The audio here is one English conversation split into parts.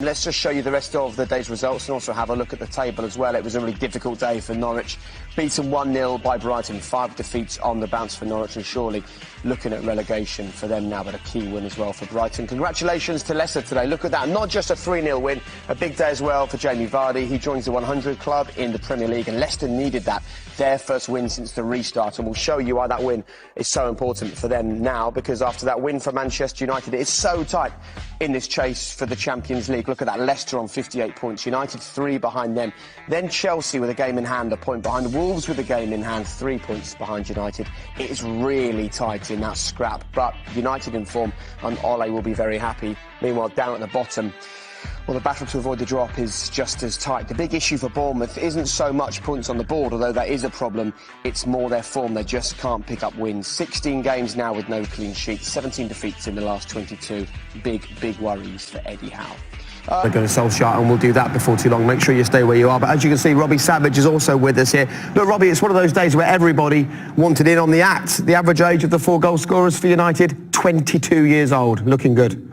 Let's just show you the rest of the day's results and also have a look at the table as well. It was a really difficult day for Norwich. Beaten 1-0 by Brighton, 5 defeats on the bounce for Norwich, and surely looking at relegation for them now, but a key win as well for Brighton. Congratulations to Leicester today. Look at that, not just a 3-0 win, a big day as well for Jamie Vardy. He joins the 100 club in the Premier League, and Leicester needed that. Their first win since the restart, and we'll show you why that win is so important for them now, because after that win for Manchester United, it is so tight in this chase for the Champions League. Look at that, Leicester on 58 points, United 3 behind them, then Chelsea with a game in hand, a point behind, Wolves with a game in hand, 3 points behind United. It is really tight in that scrap, but United in form, and Ole will be very happy. Meanwhile, down at the bottom, well, the battle to avoid the drop is just as tight. The big issue for Bournemouth isn't so much points on the board, although that is a problem. It's more their form. They just can't pick up wins. 16 games now with no clean sheets, 17 defeats in the last 22. Big worries for Eddie Howe. They're going to Solskjaer, and we'll do that before too long. Make sure you stay where you are. But as you can see, Robbie Savage is also with us here. Look, Robbie, it's one of those days where everybody wanted in on the act. The average age of the 4 goal scorers for United, 22 years old. Looking good.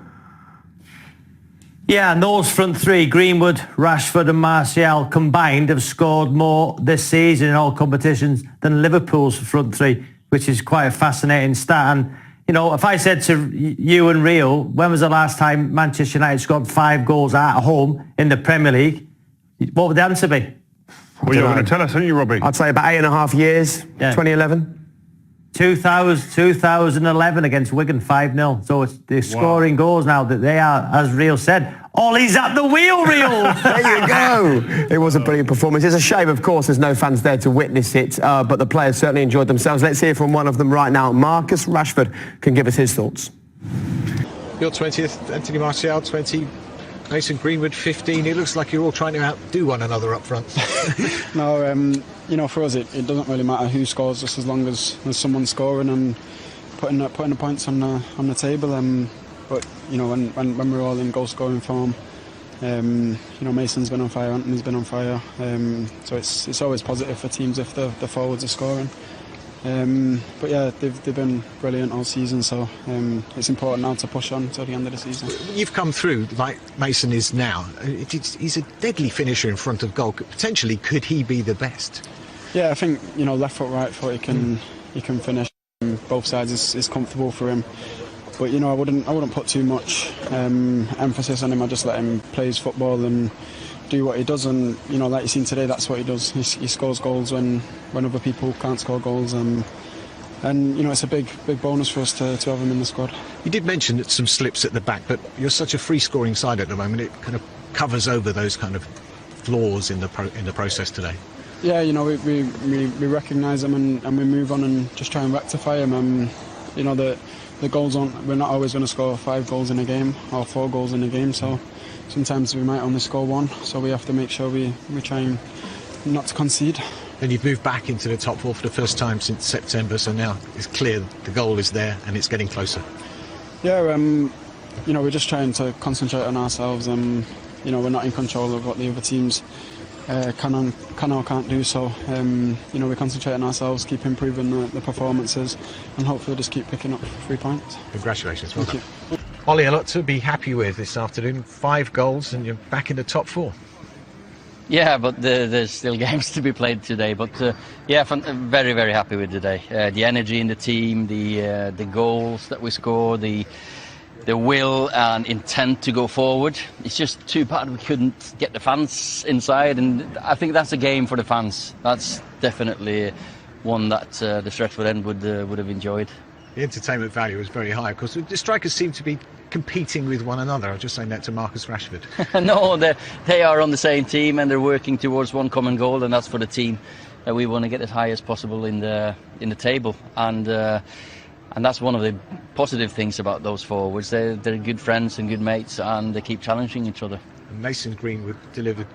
Yeah, and those front three, Greenwood, Rashford and Martial combined, have scored more this season in all competitions than Liverpool's front three, which is quite a fascinating stat. And, you know, if I said to you and Rio, when was the last time Manchester United scored 5 goals at home in the Premier League, what would the answer be? Well, you're going to tell us, aren't you, Robbie? I'd say about 8.5 years, yeah. 2011. 2011 against Wigan, 5-0. So they're scoring goals now that they are, as Rio said, Ollie's at the wheel, Rio. There you go. It was a brilliant performance. It's a shame, of course, there's no fans there to witness it, but the players certainly enjoyed themselves. Let's hear from one of them right now. Marcus Rashford can give us his thoughts. Your 20th, Anthony Martial, 20. Mason Greenwood, 15. It looks like you're all trying to outdo one another up front. No, you know, for us it doesn't really matter who scores, just as long as there's someone scoring and putting the points on the table. But you know, when we're all in goal scoring form, you know, Mason's been on fire, Anthony's been on fire. So it's always positive for teams if the forwards are scoring. But yeah, they've been brilliant all season, so it's important now to push on till the end of the season. You've come through like Mason is now. He's a deadly finisher in front of goal. Potentially, could he be the best? Yeah, I think, you know, left foot, right foot, he can finish. Both sides is comfortable for him. But you know, I wouldn't put too much emphasis on him. I just let him play his football and do what he does, and you know, like you've seen today, that's what he does. He scores goals when other people can't score goals, and you know, it's a big bonus for us to have him in the squad. You did mention that some slips at the back, but you're such a free scoring side at the moment. It kind of covers over those kind of flaws in the process today. Yeah, you know, we recognise them and we move on and just try and rectify them. You know, the goals we're not always going to score 5 goals in a game or 4 goals in a game, so sometimes we might only score 1, so we have to make sure we try and not to concede. And you've moved back into the top 4 for the first time since September, so now it's clear the goal is there and it's getting closer. Yeah, you know, we're just trying to concentrate on ourselves. You know, we're not in control of what the other teams can or can't do, so you know, we concentrate on ourselves, keep improving the performances, and hopefully just keep picking up 3 points. Congratulations. Well Thank you. Ollie, a lot to be happy with this afternoon. 5 goals and you're back in the top 4. Yeah, but there's still games to be played today. But yeah, very, very happy with today. The energy in the team, the goals that we score, the will and intent to go forward. It's just too bad we couldn't get the fans inside, and I think that's a game for the fans. That's definitely one that the Stretford end would have enjoyed. The entertainment value was very high. Of course, the strikers seem to be competing with one another. I was just saying that to Marcus Rashford. No, they are on the same team and they're working towards one common goal, and that's for the team. We want to get as high as possible in the table, and that's one of the positive things about those forwards. They're good friends and good mates, and they keep challenging each other. And Mason Greenwood delivered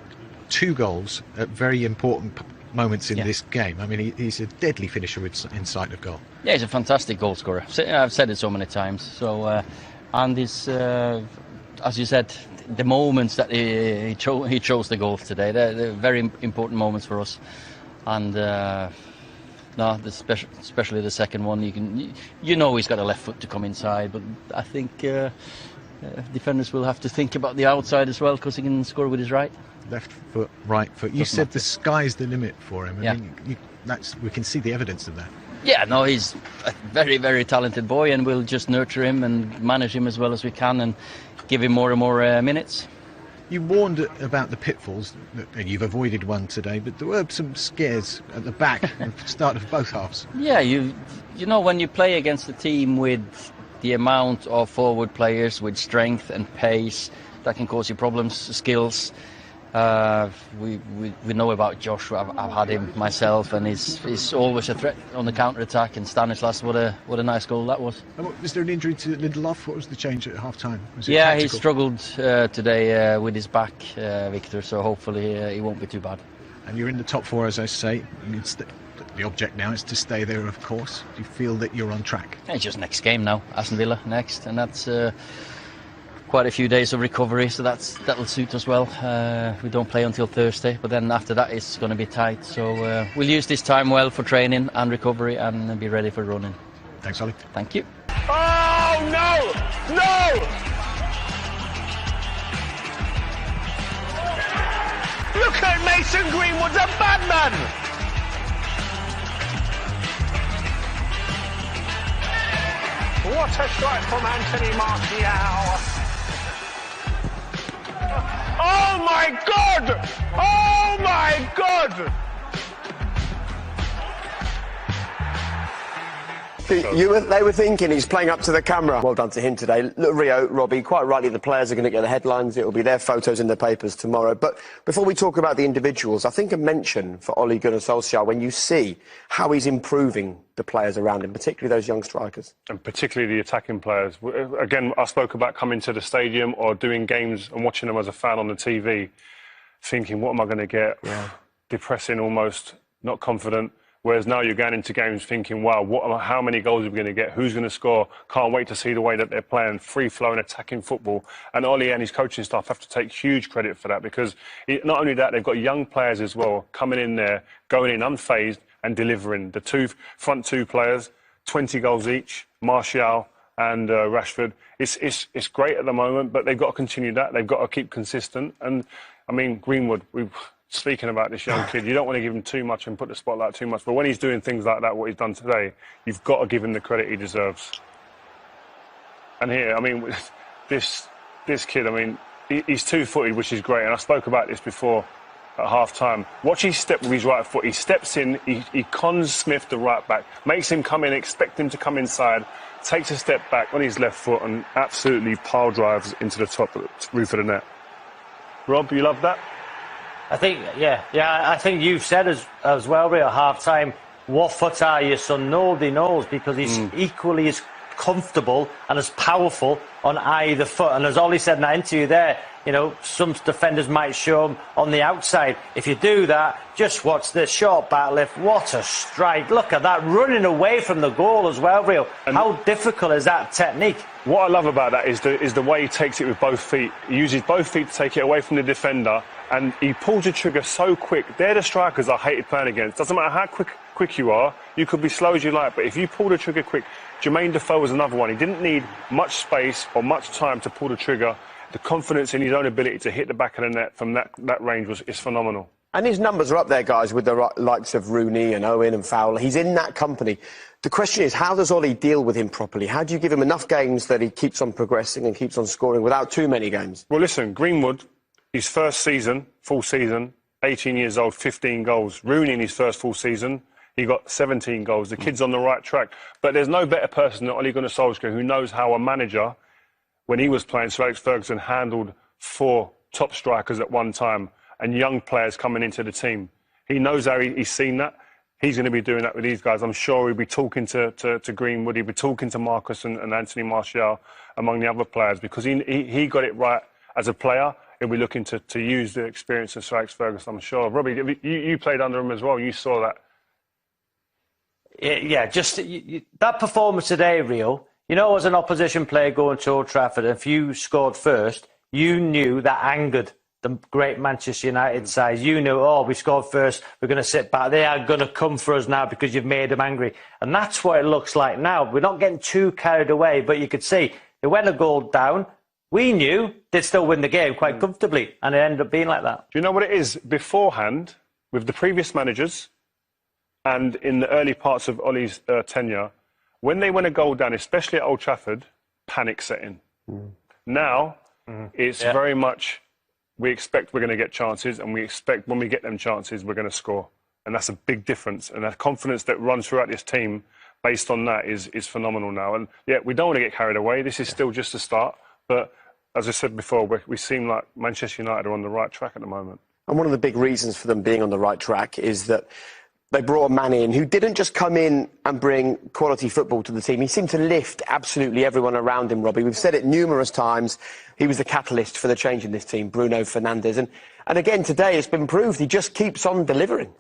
2 goals at very important moments in this game. I mean, he's a deadly finisher in sight of goal. Yeah, he's a fantastic goal scorer. I've said it so many times. So, and he's, as you said, the moments that he chose the goals today, they're very important moments for us. And no, especially the second one, you know he's got a left foot to come inside. But I think defenders will have to think about the outside as well, because he can score with his right. Left foot, right foot. You said the sky's the limit for him. Yeah. I mean, we can see the evidence of that. Yeah, no, he's a very, very talented boy, and we'll just nurture him and manage him as well as we can and give him more and more minutes. You warned about the pitfalls, and you've avoided one today, but there were some scares at the back at the start of both halves. Yeah, you know, when you play against a team with the amount of forward players with strength and pace, that can cause you problems, skills. We know about Joshua. I've had him myself, and he's always a threat on the counter-attack. And Stanislas, what a nice goal that was. Was there an injury to Lindelof? What was the change at half-time? Yeah, he struggled today with his back, Victor, so hopefully he won't be too bad. And you're in the top four, as I say. The object now is to stay there, of course. Do you feel that you're on track? Yeah, it's just next game now, Aston Villa next, and that's quite a few days of recovery, so that'll suit us well. We don't play until Thursday, but then after that it's going to be tight. So we'll use this time well for training and recovery and be ready for running. Thanks, Ollie. Thank you. Oh, no! No! Look at Mason Greenwood's a bad man! What a strike from Anthony Martial! Oh my God! Oh my God! They were thinking he's playing up to the camera. Well done to him today. Look, Rio, Robbie, quite rightly the players are going to get the headlines. It will be their photos in the papers tomorrow. But before we talk about the individuals, I think a mention for Ole Gunnar Solskjaer when you see how he's improving the players around him, particularly those young strikers. And particularly the attacking players. Again, I spoke about coming to the stadium or doing games and watching them as a fan on the TV, thinking, what am I going to get? Yeah. Depressing almost, not confident. Whereas now you're going into games thinking, wow, how many goals are we going to get? Who's going to score? Can't wait to see the way that they're playing free-flowing, attacking football. And Ollie and his coaching staff have to take huge credit for that, because not only that, they've got young players as well coming in there, going in unfazed and delivering. The front two players, 20 goals each, Martial and Rashford. It's great at the moment, but they've got to continue that. They've got to keep consistent. And, I mean, Greenwood, speaking about this young kid, you don't want to give him too much and put the spotlight too much, but when he's doing things like that, what he's done today, you've got to give him the credit he deserves. And here, I mean, this kid, I mean, he's two-footed, which is great, and I spoke about this before at half-time. Watch his step with his right foot. He steps in, he cons Smith, the right back, makes him come in, expect him to come inside, takes a step back on his left foot and absolutely pile drives into the top roof of the net. Rob, you love that? I think, I think you've said as well, Rio, at half-time, what foot are you? So nobody knows, because he's equally as comfortable and as powerful on either foot. And as Ollie said in that interview there, you know, some defenders might show him on the outside. If you do that, just watch the short back lift. What a strike. Look at that, running away from the goal as well, Rio. And how difficult is that technique? What I love about that is the way he takes it with both feet. He uses both feet to take it away from the defender, and he pulls the trigger so quick. They're the strikers I hated playing against. Doesn't matter how quick you are, you could be slow as you like, but if you pull the trigger quick, Jermaine Defoe was another one. He didn't need much space or much time to pull the trigger. The confidence in his own ability to hit the back of the net from that range is phenomenal. And his numbers are up there, guys, with the likes of Rooney and Owen and Fowler. He's in that company. The question is, how does Ollie deal with him properly? How do you give him enough games that he keeps on progressing and keeps on scoring without too many games? Well, listen, Greenwood, his first season, full season, 18 years old, 15 goals. Rooney in his first full season, he got 17 goals. The kid's on the right track. But there's no better person than Ole Gunnar Solskjaer, who knows how a manager, when he was playing, Sir Alex Ferguson handled 4 top strikers at one time and young players coming into the team. He knows how he's seen that. He's going to be doing that with these guys. I'm sure he'll be talking to Greenwood. He'll be talking to Marcus and Anthony Martial, among the other players, because he got it right as a player. He'll be looking to use the experience of Sir Alex Ferguson, I'm sure. Robbie, you played under him as well. You saw that. Yeah, just that performance today, Rio. You know, as an opposition player going to Old Trafford, if you scored first, you knew that angered the great Manchester United side. You knew, oh, we scored first, we're going to sit back. They are going to come for us now because you've made them angry. And that's what it looks like now. We're not getting too carried away, but you could see they went a goal down. We knew they'd still win the game quite comfortably, and it ended up being like that. Do you know what it is? Beforehand, with the previous managers, and in the early parts of Ollie's tenure, when they win a goal down, especially at Old Trafford, panic set in. Now, it's very much, we expect we're going to get chances, and we expect when we get them chances, we're going to score. And that's a big difference. And that confidence that runs throughout this team based on that is phenomenal now. And yeah, we don't want to get carried away. This is still just a start. But as I said before, we seem like Manchester United are on the right track at the moment. And one of the big reasons for them being on the right track is that they brought a man in who didn't just come in and bring quality football to the team. He seemed to lift absolutely everyone around him, Robbie. We've said it numerous times. He was the catalyst for the change in this team, Bruno Fernandes. And again, today it's been proved he just keeps on delivering.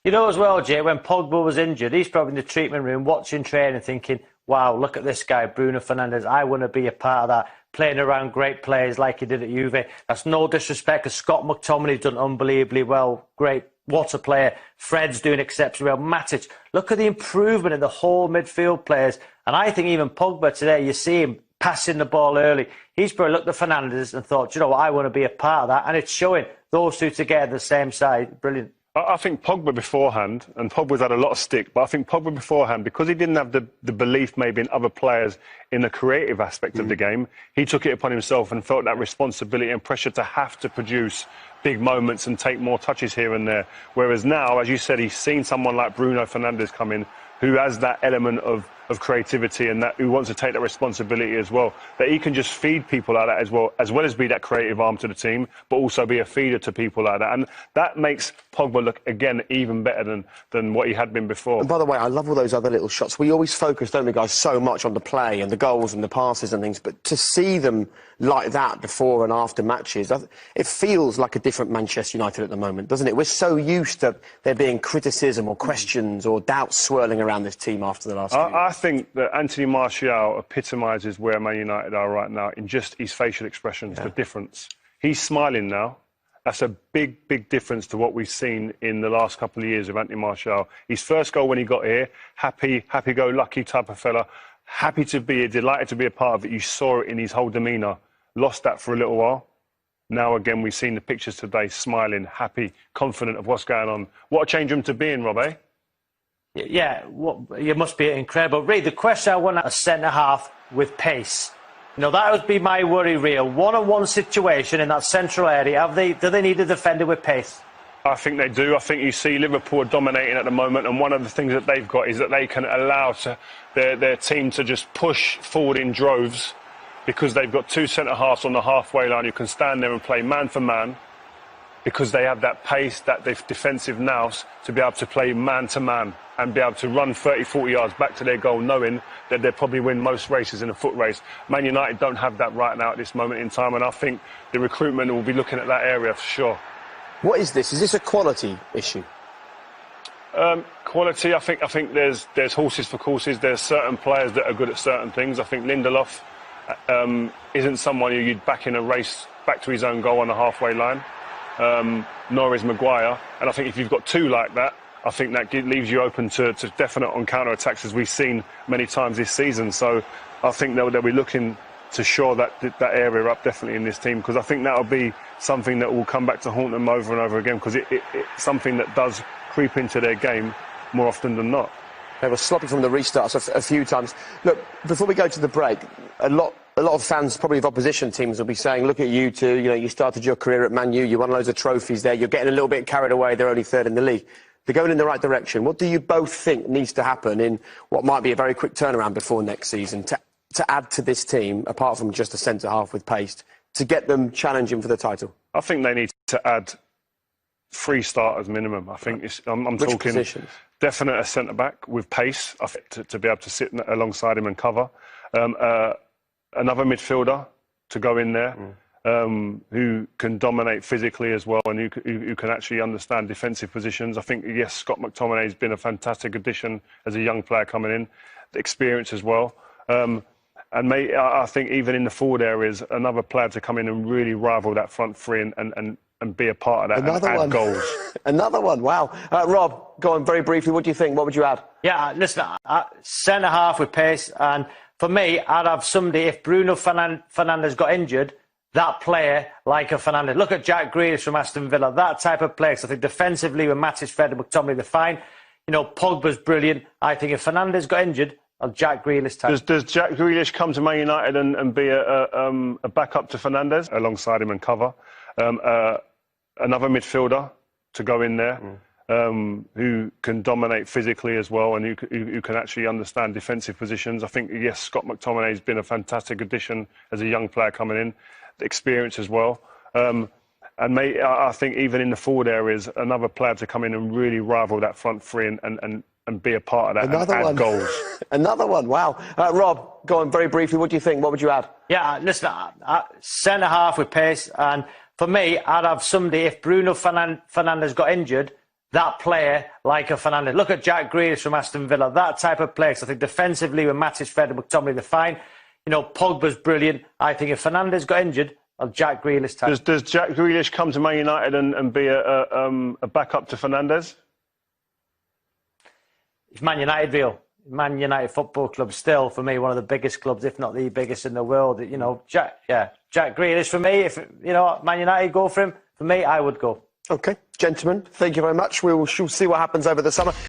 You know as well, Jay, when Pogba was injured, he's probably in the treatment room watching training thinking, wow, look at this guy, Bruno Fernandes. I want to be a part of that, playing around great players like he did at Juve. That's no disrespect, because Scott McTominay's done unbelievably well. Great. What a player. Fred's doing exceptionally well. Matic, look at the improvement in the whole midfield players. And I think even Pogba today, you see him passing the ball early. He's probably looked at Fernandes and thought, you know what, I want to be a part of that. And it's showing those two together, the same side. Brilliant. I think Pogba beforehand, and Pogba's had a lot of stick, but I think Pogba beforehand, because he didn't have the belief maybe in other players in the creative aspect of the game, he took it upon himself and felt that responsibility and pressure to have to produce big moments and take more touches here and there. Whereas now, as you said, he's seen someone like Bruno Fernandes come in who has that element of creativity and that who wants to take that responsibility as well, that he can just feed people like that as well as be that creative arm to the team, but also be a feeder to people like that. And that makes Pogba look, again, even better than what he had been before. And by the way, I love all those other little shots. We always focus, don't we, guys, so much on the play and the goals and the passes and things, but to see them like that before and after matches, it feels like a different Manchester United at the moment, doesn't it? We're so used to there being criticism or questions or doubts swirling around this team after the last few years. I think that Anthony Martial epitomises where Man United are right now in just his facial expressions, the difference. He's smiling now. That's a big, big difference to what we've seen in the last couple of years of Anthony Martial. His first goal when he got here, happy-go-lucky type of fella, happy to be here, delighted to be a part of it. You saw it in his whole demeanour. Lost that for a little while. Now, again, we've seen the pictures today, smiling, happy, confident of what's going on. What a change room to be in, Rob, eh? Yeah, it must be incredible. Ray, the question I want a centre-half with pace. You know, that would be my worry, Ray. One-on-one situation in that central area. Do they need a defender with pace? I think they do. I think you see Liverpool dominating at the moment, and one of the things that they've got is that they can allow their team to just push forward in droves, because they've got two centre-halves on the halfway line who can stand there and play man for man, because they have that pace, that defensive nous to be able to play man to man and be able to run 30, 40 yards back to their goal, knowing that they'll probably win most races in a foot race. Man United don't have that right now at this moment in time, and I think the recruitment will be looking at that area for sure. What is this? Is this a quality issue? Quality, I think there's horses for courses. There's certain players that are good at certain things. I think Lindelof isn't someone who you'd back in a race back to his own goal on the halfway line, nor is Maguire. And I think if you've got two like that, I think that leaves you open to definite on counter-attacks, as we've seen many times this season. So I think they'll be looking to shore that area up definitely in this team, because I think that'll be something that will come back to haunt them over and over again, because it's something that does creep into their game more often than not. They were sloppy from the restarts a few times. Look, before we go to the break, a lot of fans, probably of opposition teams, will be saying, look at you two, you know, you started your career at Man U, you won loads of trophies there, you're getting a little bit carried away, they're only third in the league. They're going in the right direction. What do you both think needs to happen in what might be a very quick turnaround before next season to add to this team, apart from just a centre-half with pace, to get them challenging for the title? I think they need to add 3 starters minimum. I think I'm Which talking positions? Definite a centre-back with pace, I think, to be able to sit alongside him and cover. Another midfielder to go in there who can dominate physically as well, and who can actually understand defensive positions. I think, yes, Scott McTominay has been a fantastic addition as a young player coming in, the experience as well. And I think even in the forward areas, another player to come in and really rival that front three and be a part of that and add goals. Another one, wow. Rob, go on very briefly, what do you think? What would you add? Yeah, listen, centre-half with pace, and for me, I'd have somebody, if Bruno Fernandes got injured, that player like a Fernandes. Look at Jack Grealish from Aston Villa, that type of player. So I think defensively with Matic, Fred and McTominay, they're fine. You know, Pogba's brilliant. I think if Fernandes got injured, Jack Grealish type. Does Jack Grealish come to Man United and be a backup to Fernandes alongside him and cover? Another midfielder to go in there who can dominate physically as well and who can actually understand defensive positions. I think, yes, Scott McTominay has been a fantastic addition as a young player coming in, the experience as well. And I think even in the forward areas, another player to come in and really rival that front three and be a part of that and add goals. Another one, wow. Rob, go on very briefly. What do you think? What would you add? Yeah, listen, centre-half with pace. And for me, I'd have somebody, if Bruno Fernandes got injured, that player like a Fernandes. Look at Jack Grealish from Aston Villa, that type of player. So I think defensively with Matic, Fred and McTominay, they're fine. You know, Pogba's brilliant. I think if Fernandes got injured, Jack Grealish type. Does Jack Grealish come to Man United and be a backup to Fernandes? It's Man United real. Man United Football Club still, for me, one of the biggest clubs, if not the biggest in the world. You know, Jack Grealish for me, if, you know, Man United go for him, for me, I would go. OK, gentlemen, thank you very much. We will see what happens over the summer.